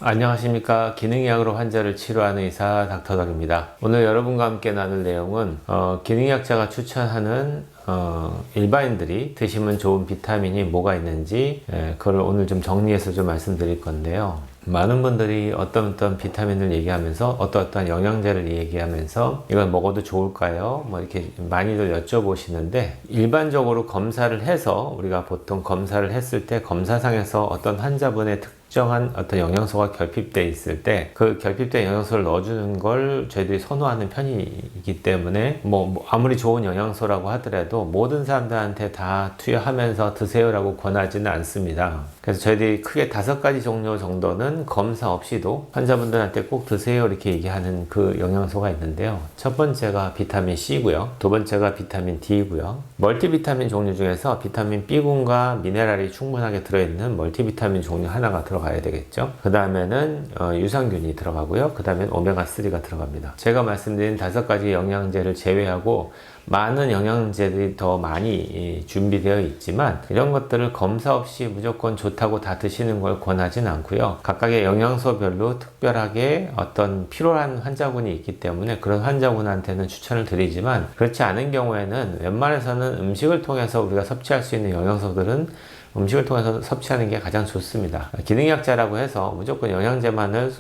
안녕하십니까. 기능의학으로 환자를 치료하는 의사 닥터덕입니다. 오늘 여러분과 함께 나눌 내용은 기능의학자가 추천하는 일반인들이 드시면 좋은 비타민이 뭐가 있는지 그걸 오늘 좀 정리해서 좀 말씀드릴 건데요. 많은 분들이 어떤 비타민을 얘기하면서 어떤 영양제를 얘기하면서 이걸 먹어도 좋을까요? 뭐 이렇게 많이들 여쭤보시는데, 일반적으로 검사를 해서 우리가 보통 검사를 했을 때 검사상에서 어떤 환자분의 특정한 어떤 영양소가 결핍되어 있을 때 그 결핍된 영양소를 넣어주는 걸 저희들이 선호하는 편이기 때문에 아무리 좋은 영양소라고 하더라도 모든 사람들한테 다 투여하면서 드세요라고 권하지는 않습니다. 그래서 저희들이 크게 5가지 종류 정도는 검사 없이도 환자분들한테 꼭 드세요 이렇게 얘기하는 그 영양소가 있는데요. 첫 번째가 비타민 C고요. 두 번째가 비타민 D고요. 멀티비타민 종류 중에서 비타민 B군과 미네랄이 충분하게 들어있는 멀티비타민 종류 하나가 들어가야 되겠죠. 그 다음에는 유산균이 들어가고요. 그 다음엔 오메가3가 들어갑니다. 제가 말씀드린 5가지 영양제를 제외하고 많은 영양제들이 더 많이 준비되어 있지만, 이런 것들을 검사 없이 무조건 좋다고 다 드시는 걸 권하진 않고요. 각각의 영양소별로 특별하게 어떤 필요한 환자군이 있기 때문에 그런 환자군한테는 추천을 드리지만, 그렇지 않은 경우에는 웬만해서는 음식을 통해서 우리가 섭취할 수 있는 영양소들은 음식을 통해서 섭취하는 게 가장 좋습니다. 기능의학자라고 해서 무조건 영양제만을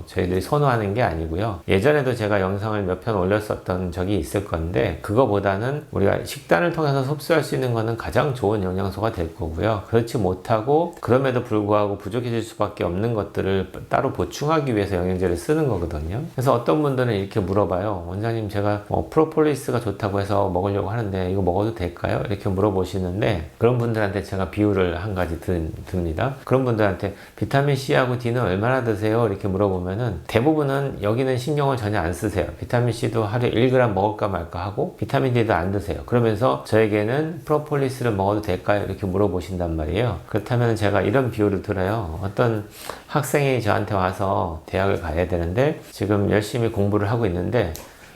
저희들이 선호하는 게 아니고요. 예전에도 제가 영상을 몇 편 올렸었던 적이 있을 건데, 그거보다는 우리가 식단을 통해서 섭취할 수 있는 거는 가장 좋은 영양소가 될 거고요. 그렇지 못하고 그럼에도 불구하고 부족해질 수밖에 없는 것들을 따로 보충하기 위해서 영양제를 쓰는 거거든요. 그래서 어떤 분들은 이렇게 물어봐요. 원장님, 제가 프로폴리스가 좋다고 해서 먹으려고 하는데 이거 먹어도 될까요? 이렇게 물어보시는데, 그런 분들한테 제가 비율을 한 가지 듭니다. 그런 분들한테 비타민 C하고 D는 얼마나 드세요? 이렇게 물어보면은 대부분은 여기는 신경을 전혀 안 쓰세요. 비타민 C도 하루에 1g 먹을까 말까 하고 비타민 D도 안 드세요. 그러면서 저에게는 프로폴리스를 먹어도 될까요? 이렇게 물어보신단 말이에요. 그렇다면 제가 이런 비율을 들어요. 어떤 학생이 저한테 와서 대학을 가야 되는데 지금 열심히 공부를 하고 있는데,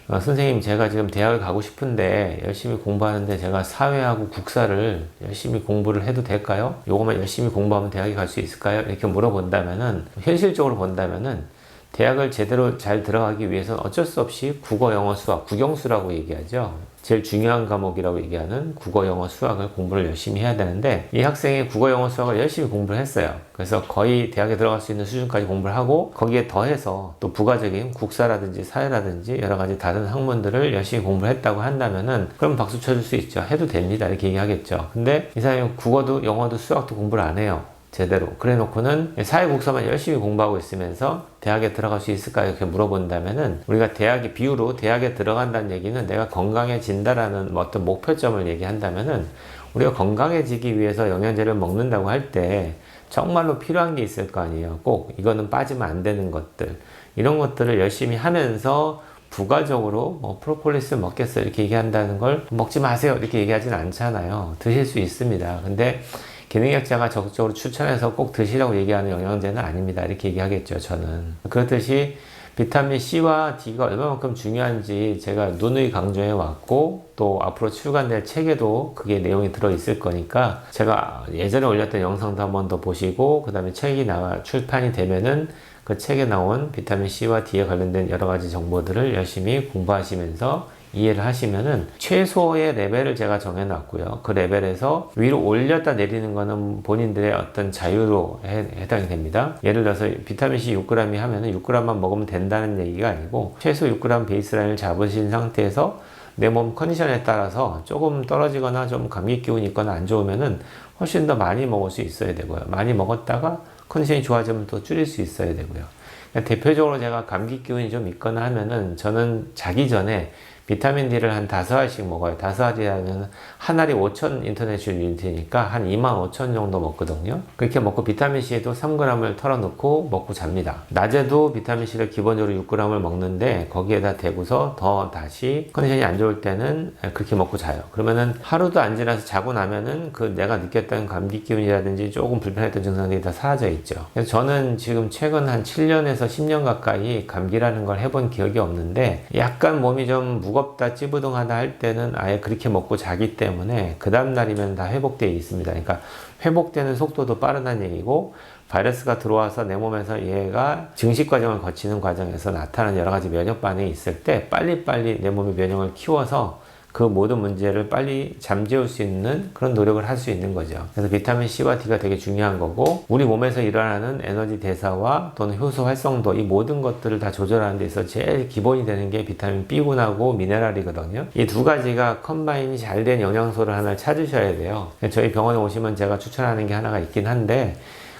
선생님, 제가 지금 대학을 가고 싶은데 열심히 공부하는데 제가 사회하고 국사를 열심히 공부를 해도 될까요? 요거만 열심히 공부하면 대학에 갈 수 있을까요? 이렇게 물어본다면은, 현실적으로 본다면은 대학을 제대로 잘 들어가기 위해서는 어쩔 수 없이 국어, 영어, 수학, 국영수라고 얘기하죠. 제일 중요한 과목이라고 얘기하는 국어, 영어, 수학을 공부를 열심히 해야 되는데, 이 학생이 국어, 영어, 수학을 열심히 공부를 했어요. 그래서 거의 대학에 들어갈 수 있는 수준까지 공부를 하고, 거기에 더해서 또 부가적인 국사라든지 사회라든지 여러 가지 다른 학문들을 열심히 공부를 했다고 한다면은, 그럼 박수 쳐줄 수 있죠. 해도 됩니다. 이렇게 얘기하겠죠. 근데 이 사람이 국어도 영어도 수학도 공부를 안 해요. 제대로. 그래 놓고는 사회국사만 열심히 공부하고 있으면서 대학에 들어갈 수 있을까 이렇게 물어본다면은, 우리가 대학의 비유로 대학에 들어간다는 얘기는 내가 건강해진다라는 어떤 목표점을 얘기한다면은, 우리가 건강해지기 위해서 영양제를 먹는다고 할 때 정말로 필요한 게 있을 거 아니에요. 꼭 이거는 빠지면 안 되는 것들, 이런 것들을 열심히 하면서 부가적으로 프로폴리스 먹겠어요 이렇게 얘기한다는 걸 먹지 마세요 이렇게 얘기하진 않잖아요. 드실 수 있습니다. 근데 기능의학자가 적극적으로 추천해서 꼭 드시라고 얘기하는 영양제는 아닙니다. 이렇게 얘기하겠죠, 저는. 그렇듯이 비타민 C와 D가 얼마만큼 중요한지 제가 누누이 강조해 왔고, 또 앞으로 출간될 책에도 그게 내용이 들어있을 거니까 제가 예전에 올렸던 영상도 한번 더 보시고, 그 다음에 책이 출판이 되면은 그 책에 나온 비타민 C와 D에 관련된 여러 가지 정보들을 열심히 공부하시면서 이해를 하시면은, 최소의 레벨을 제가 정해놨고요. 그 레벨에서 위로 올렸다 내리는 거는 본인들의 어떤 자유로 해당이 됩니다. 예를 들어서 비타민C 6g이 하면은 6g만 먹으면 된다는 얘기가 아니고, 최소 6g 베이스라인을 잡으신 상태에서 내 몸 컨디션에 따라서 조금 떨어지거나 좀 감기 기운이 있거나 안 좋으면은 훨씬 더 많이 먹을 수 있어야 되고요. 많이 먹었다가 컨디션이 좋아지면 또 줄일 수 있어야 되고요. 대표적으로 제가 감기 기운이 좀 있거나 하면은 저는 자기 전에 비타민 D를 한 5알씩 먹어요. 5알이라면 한 알이 5,000 인터내셔널 유니트니까 한 25,000 정도 먹거든요. 그렇게 먹고 비타민 C에도 3g을 털어놓고 먹고 잡니다. 낮에도 비타민 C를 기본적으로 6g을 먹는데 거기에다 대고서 더 다시 컨디션이 안 좋을 때는 그렇게 먹고 자요. 그러면은 하루도 안 지나서 자고 나면은 그 내가 느꼈던 감기 기운이라든지 조금 불편했던 증상들이 다 사라져 있죠. 그래서 저는 지금 최근 한 7년에서 10년 가까이 감기라는 걸 해본 기억이 없는데, 약간 몸이 좀 무겁다 찌부둥하다 할 때는 아예 그렇게 먹고 자기 때문에 그 다음날이면 다 회복되어 있습니다. 그러니까 회복되는 속도도 빠르다는 얘기고, 바이러스가 들어와서 내 몸에서 얘가 증식 과정을 거치는 과정에서 나타나는 여러 가지 면역 반응이 있을 때 빨리빨리 내 몸의 면역을 키워서 그 모든 문제를 빨리 잠재울 수 있는 그런 노력을 할 수 있는 거죠. 그래서 비타민 C와 D가 되게 중요한 거고, 우리 몸에서 일어나는 에너지 대사와 또는 효소 활성도, 이 모든 것들을 다 조절하는 데 있어서 제일 기본이 되는 게 비타민 B군하고 미네랄이거든요. 이 두 가지가 컴바인이 잘 된 영양소를 하나 찾으셔야 돼요. 저희 병원에 오시면 제가 추천하는 게 하나가 있긴 한데,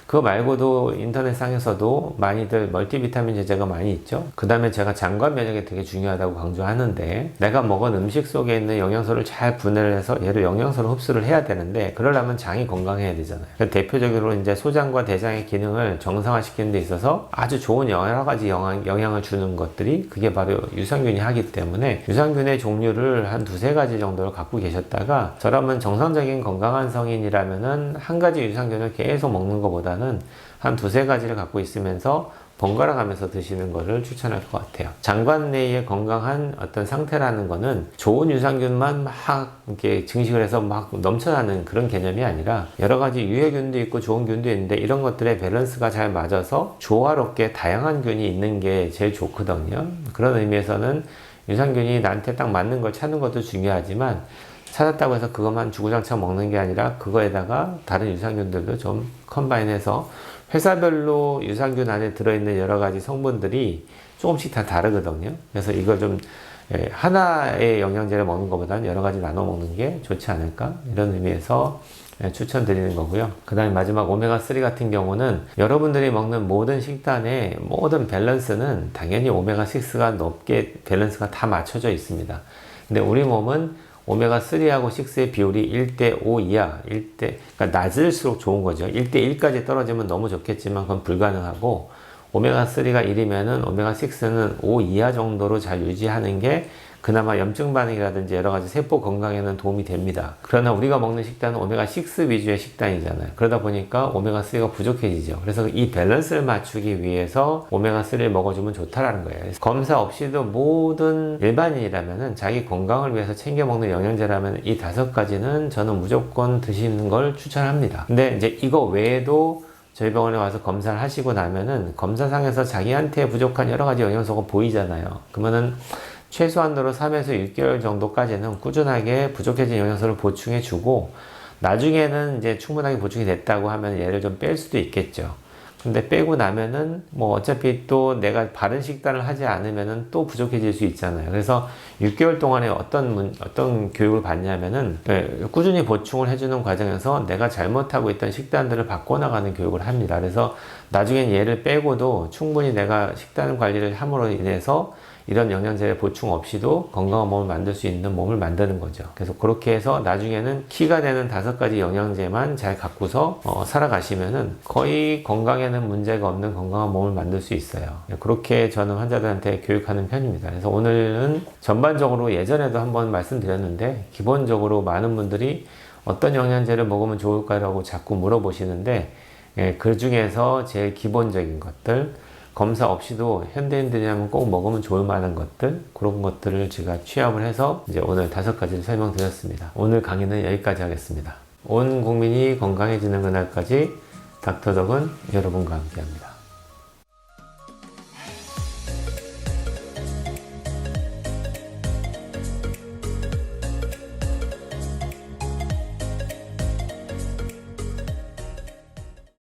그거 말고도 인터넷상에서도 많이들 멀티비타민 제제가 많이 있죠. 그 다음에 제가 장관 면역이 되게 중요하다고 강조하는데, 내가 먹은 음식 속에 있는 영양소를 잘 분해를 해서 얘를 영양소로 흡수를 해야 되는데, 그러려면 장이 건강해야 되잖아요. 대표적으로 이제 소장과 대장의 기능을 정상화시키는 데 있어서 아주 좋은 여러 가지 영향을 주는 것들이 그게 바로 유산균이 하기 때문에, 유산균의 종류를 한 두세 가지 정도를 갖고 계셨다가, 저라면 정상적인 건강한 성인이라면은 한 가지 유산균을 계속 먹는 것보다 한 두세 가지를 갖고 있으면서 번갈아 가면서 드시는 것을 추천할 것 같아요. 장관 내의 건강한 어떤 상태라는 거는 좋은 유산균만 막 이렇게 증식을 해서 막 넘쳐나는 그런 개념이 아니라, 여러 가지 유해균도 있고 좋은 균도 있는데, 이런 것들의 밸런스가 잘 맞아서 조화롭게 다양한 균이 있는 게 제일 좋거든요. 그런 의미에서는 유산균이 나한테 딱 맞는 걸 찾는 것도 중요하지만, 찾았다고 해서 그것만 주구장창 먹는 게 아니라 그거에다가 다른 유산균들도 좀 컴바인해서, 회사별로 유산균 안에 들어있는 여러 가지 성분들이 조금씩 다 다르거든요. 그래서 이걸 좀 하나의 영양제를 먹는 것보다는 여러 가지 나눠 먹는 게 좋지 않을까, 이런 의미에서 추천드리는 거고요. 그 다음에 마지막 오메가3 같은 경우는, 여러분들이 먹는 모든 식단의 모든 밸런스는 당연히 오메가6가 높게 밸런스가 다 맞춰져 있습니다. 근데 우리 몸은 오메가3하고 6의 비율이 1대5 이하, 그러니까 낮을수록 좋은 거죠. 1대1까지 떨어지면 너무 좋겠지만 그건 불가능하고, 오메가3가 1이면은 오메가6는 5 이하 정도로 잘 유지하는 게 그나마 염증 반응이라든지 여러 가지 세포 건강에는 도움이 됩니다. 그러나 우리가 먹는 식단은 오메가6 위주의 식단이잖아요. 그러다 보니까 오메가3가 부족해지죠. 그래서 이 밸런스를 맞추기 위해서 오메가3를 먹어주면 좋다라는 거예요. 검사 없이도 모든 일반인이라면은 자기 건강을 위해서 챙겨 먹는 영양제라면 이 5가지는 저는 무조건 드시는 걸 추천합니다. 근데 이제 이거 외에도 저희 병원에 와서 검사를 하시고 나면은 검사상에서 자기한테 부족한 여러 가지 영양소가 보이잖아요. 그러면은 최소한으로 3에서 6개월 정도까지는 꾸준하게 부족해진 영양소를 보충해 주고, 나중에는 이제 충분하게 보충이 됐다고 하면 얘를 좀 뺄 수도 있겠죠. 근데 빼고 나면은 뭐 어차피 또 내가 바른 식단을 하지 않으면은 또 부족해질 수 있잖아요. 그래서 6개월 동안에 어떤 교육을 받냐면은, 꾸준히 보충을 해주는 과정에서 내가 잘못하고 있던 식단들을 바꿔나가는 교육을 합니다. 그래서 나중엔 얘를 빼고도 충분히 내가 식단 관리를 함으로 인해서 이런 영양제 보충 없이도 건강한 몸을 만들 수 있는 몸을 만드는 거죠. 그래서 그렇게 해서 나중에는 키가 되는 5가지 영양제만 잘 갖고서 살아가시면은 거의 건강에는 문제가 없는 건강한 몸을 만들 수 있어요. 그렇게 저는 환자들한테 교육하는 편입니다. 그래서 오늘은 전반적으로, 예전에도 한번 말씀드렸는데, 기본적으로 많은 분들이 어떤 영양제를 먹으면 좋을까라고 자꾸 물어보시는데, 그 중에서 제일 기본적인 것들, 검사 없이도 현대인들이라면 꼭 먹으면 좋을 만한 것들, 그런 것들을 제가 취합을 해서 이제 오늘 5가지를 설명드렸습니다. 오늘 강의는 여기까지 하겠습니다. 온 국민이 건강해지는 그날까지 닥터덕은 여러분과 함께합니다.